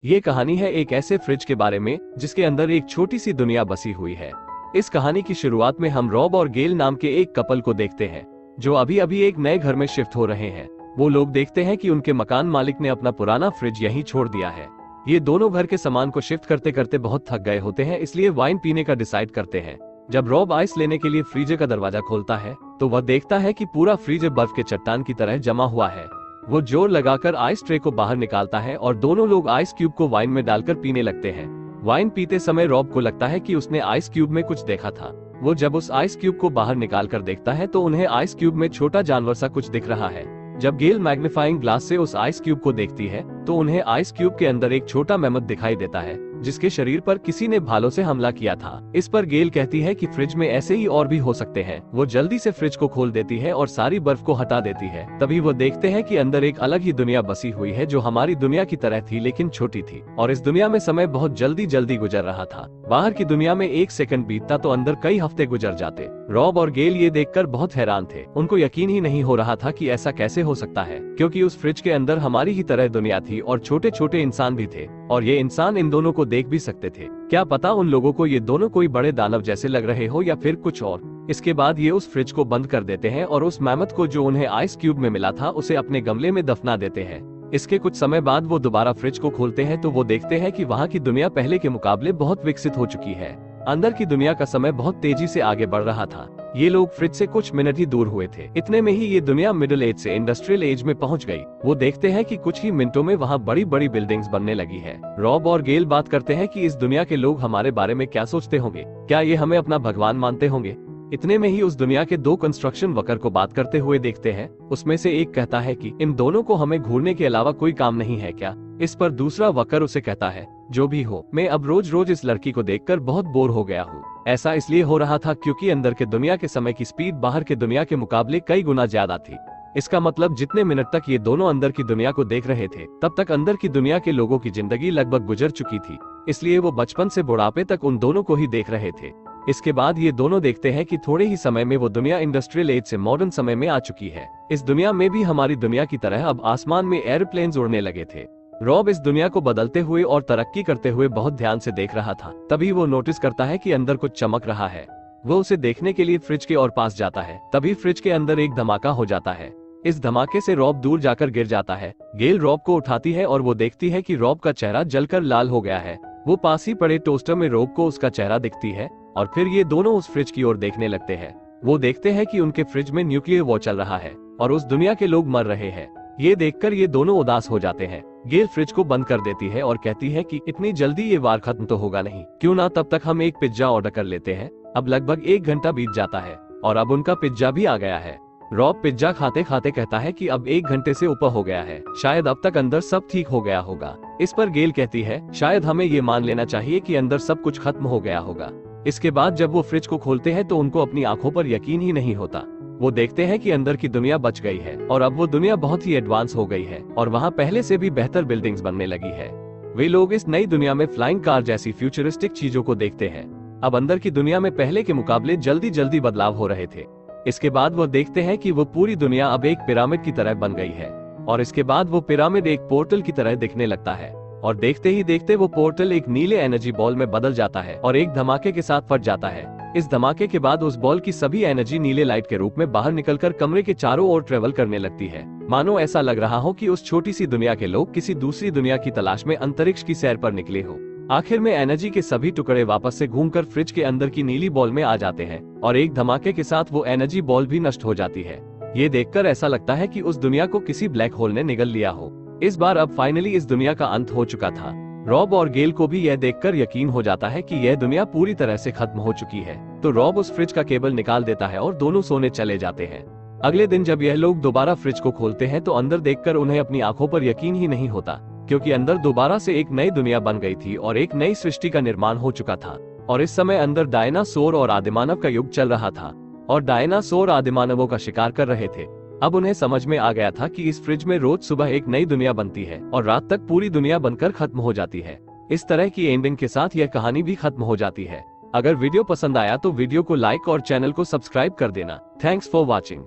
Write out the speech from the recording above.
ये कहानी है एक ऐसे फ्रिज के बारे में जिसके अंदर एक छोटी सी दुनिया बसी हुई है। इस कहानी की शुरुआत में हम रॉब और गेल नाम के एक कपल को देखते हैं जो अभी अभी एक नए घर में शिफ्ट हो रहे हैं। वो लोग देखते हैं कि उनके मकान मालिक ने अपना पुराना फ्रिज यहीं छोड़ दिया है। ये दोनों घर के सामान को शिफ्ट करते करते बहुत थक गए होते हैं, इसलिए वाइन पीने का डिसाइड करते हैं। जब रॉब आइस लेने के लिए फ्रीजर का दरवाजा खोलता है तो वह देखता है कि पूरा फ्रीजर बर्फ के चट्टान की तरह जमा हुआ है। वो जोर लगाकर आइस ट्रे को बाहर निकालता है और दोनों लोग आइस क्यूब को वाइन में डालकर पीने लगते हैं। वाइन पीते समय रॉब को लगता है कि उसने आइस क्यूब में कुछ देखा था। वो जब उस आइस क्यूब को बाहर निकाल कर देखता है तो उन्हें आइस क्यूब में छोटा जानवर सा कुछ दिख रहा है। जब गेल मैग्नीफाइंग ग्लास से उस आइस क्यूब को देखती है तो उन्हें आइस क्यूब के अंदर एक छोटा मैमथ दिखाई देता है जिसके शरीर पर किसी ने भालों से हमला किया था। इस पर गेल कहती है कि फ्रिज में ऐसे ही और भी हो सकते हैं। वो जल्दी से फ्रिज को खोल देती है और सारी बर्फ को हटा देती है। तभी वो देखते हैं कि अंदर एक अलग ही दुनिया बसी हुई है जो हमारी दुनिया की तरह थी लेकिन छोटी थी, और इस दुनिया में समय बहुत जल्दी जल्दी गुजर रहा था। बाहर की दुनिया में 1 सेकंड बीतता तो अंदर कई हफ्ते गुजर जाते। रॉब और गेल ये देखकर बहुत हैरान थे। उनको यकीन ही नहीं हो रहा था कि ऐसा कैसे हो सकता है, क्योंकि उस फ्रिज के अंदर हमारी ही तरह दुनिया थी और छोटे छोटे इंसान भी थे, और ये इंसान इन दोनों को देख भी सकते थे। क्या पता उन लोगों को ये दोनों कोई बड़े दानव जैसे लग रहे हो या फिर कुछ और। इसके बाद ये उस फ्रिज को बंद कर देते हैं और उस मैमथ को जो उन्हें आइस क्यूब में मिला था उसे अपने गमले में दफना देते हैं। इसके कुछ समय बाद वो दोबारा फ्रिज को खोलते हैं तो वो देखते हैं कि वहाँ की दुनिया पहले के मुकाबले बहुत विकसित हो चुकी है। अंदर की दुनिया का समय बहुत तेजी से आगे बढ़ रहा था। ये लोग फ्रिज से कुछ मिनट ही दूर हुए थे। इतने में ही ये दुनिया मिडिल एज से इंडस्ट्रियल एज में पहुंच गई। वो देखते हैं कि कुछ ही मिनटों में वहाँ बड़ी बड़ी बिल्डिंग्स बनने लगी है। रॉब और गेल बात करते हैं कि इस दुनिया के लोग हमारे बारे में क्या सोचते होंगे, क्या ये हमें अपना भगवान मानते होंगे। इतने में ही उस दुनिया के 2 कंस्ट्रक्शन वर्कर को बात करते हुए देखते हैं। उसमें से एक कहता है कि इन दोनों को हमें घूरने के अलावा कोई काम नहीं है क्या। इस पर दूसरा वर्कर उसे कहता है, जो भी हो, मैं अब रोज रोज इस लड़की को देखकर बहुत बोर हो गया हूँ। ऐसा इसलिए हो रहा था क्योंकि अंदर के दुनिया के समय की स्पीड बाहर के दुनिया के मुकाबले कई गुना ज्यादा थी। इसका मतलब जितने मिनट तक ये दोनों अंदर की दुनिया को देख रहे थे तब तक अंदर की दुनिया के लोगों की जिंदगी लगभग गुजर चुकी थी। इसलिए वो बचपन से बुढ़ापे तक उन दोनों को ही देख रहे थे। इसके बाद ये दोनों देखते हैं कि थोड़े ही समय में वो दुनिया इंडस्ट्रियल एज से मॉडर्न समय में आ चुकी है। इस दुनिया में भी हमारी दुनिया की तरह अब आसमान में एयरप्लेन्स उड़ने लगे थे। रॉब इस दुनिया को बदलते हुए और तरक्की करते हुए बहुत ध्यान से देख रहा था। तभी वो नोटिस करता है कि अंदर कुछ चमक रहा है। वो उसे देखने के लिए फ्रिज के और पास जाता है। तभी फ्रिज के अंदर एक धमाका हो जाता है। इस धमाके से रॉब दूर जाकर गिर जाता है। गेल रॉब को उठाती है और वो देखती है कि रॉब का चेहरा जलकर लाल हो गया है। वो पास ही पड़े टोस्टर में रॉब को उसका चेहरा दिखती है और फिर ये दोनों उस फ्रिज की ओर देखने लगते हैं। वो देखते हैं कि उनके फ्रिज में न्यूक्लियर वॉर चल रहा है और उस दुनिया के लोग मर रहे हैं। ये देखकर ये दोनों उदास हो जाते हैं। गेल फ्रिज को बंद कर देती है और कहती है कि इतनी जल्दी ये वार खत्म तो होगा नहीं, क्यों ना तब तक हम एक पिज्जा ऑर्डर कर लेते हैं। अब लगभग 1 घंटा बीत जाता है और अब उनका पिज्जा भी आ गया है। रॉब पिज्जा खाते खाते कहता है कि अब 1 घंटे से ऊपर हो गया है, शायद अब तक अंदर सब ठीक हो गया होगा। इस पर गेल कहती है, शायद हमें ये मान लेना चाहिए कि अंदर सब कुछ खत्म हो गया होगा। इसके बाद जब वो फ्रिज को खोलते हैं तो उनको अपनी आंखों पर यकीन ही नहीं होता। वो देखते हैं कि अंदर की दुनिया बच गई है और अब वो दुनिया बहुत ही एडवांस हो गई है और वहाँ पहले से भी बेहतर बिल्डिंग्स बनने लगी है। वे लोग इस नई दुनिया में फ्लाइंग कार जैसी फ्यूचरिस्टिक चीजों को देखते हैं। अब अंदर की दुनिया में पहले के मुकाबले जल्दी जल्दी बदलाव हो रहे थे। इसके बाद वो देखते हैं कि वो पूरी दुनिया अब एक पिरामिड की तरह बन गई है और इसके बाद वो पिरामिड एक पोर्टल की तरह दिखने लगता है और देखते ही देखते वो पोर्टल एक नीले एनर्जी बॉल में बदल जाता है और एक धमाके के साथ फट जाता है। इस धमाके के बाद उस बॉल की सभी एनर्जी नीले लाइट के रूप में बाहर निकलकर कमरे के चारों ओर ट्रेवल करने लगती है। मानो ऐसा लग रहा हो कि उस छोटी सी दुनिया के लोग किसी दूसरी दुनिया की तलाश में अंतरिक्ष की सैर पर निकले हो। आखिर में एनर्जी के सभी टुकड़े वापस से घूमकर फ्रिज के अंदर की नीली बॉल में आ जाते हैं और एक धमाके के साथ वो एनर्जी बॉल भी नष्ट हो जाती है। ये देखकर ऐसा लगता है कि उस दुनिया को किसी ब्लैक होल ने निगल लिया हो। इस बार अब फाइनली इस दुनिया का अंत हो चुका था। रॉब और गेल को भी यह देखकर यकीन हो जाता है कि यह दुनिया पूरी तरह से खत्म हो चुकी है। तो रॉब उस फ्रिज का केबल निकाल देता है और दोनों सोने चले जाते हैं। अगले दिन जब यह लोग दोबारा फ्रिज को खोलते हैं तो अंदर देखकर उन्हें अपनी आंखों पर यकीन ही नहीं होता, क्योंकि अंदर दोबारा से एक नई दुनिया बन गई थी और एक नई सृष्टि का निर्माण हो चुका था। और इस समय अंदर डायनासोर और आदिमानव का युग चल रहा था और डायनासोर आदिमानवों का शिकार कर रहे थे। अब उन्हें समझ में आ गया था कि इस फ्रिज में रोज सुबह एक नई दुनिया बनती है और रात तक पूरी दुनिया बनकर खत्म हो जाती है। इस तरह की एंडिंग के साथ यह कहानी भी खत्म हो जाती है। अगर वीडियो पसंद आया तो वीडियो को लाइक और चैनल को सब्सक्राइब कर देना। Thanks for watching.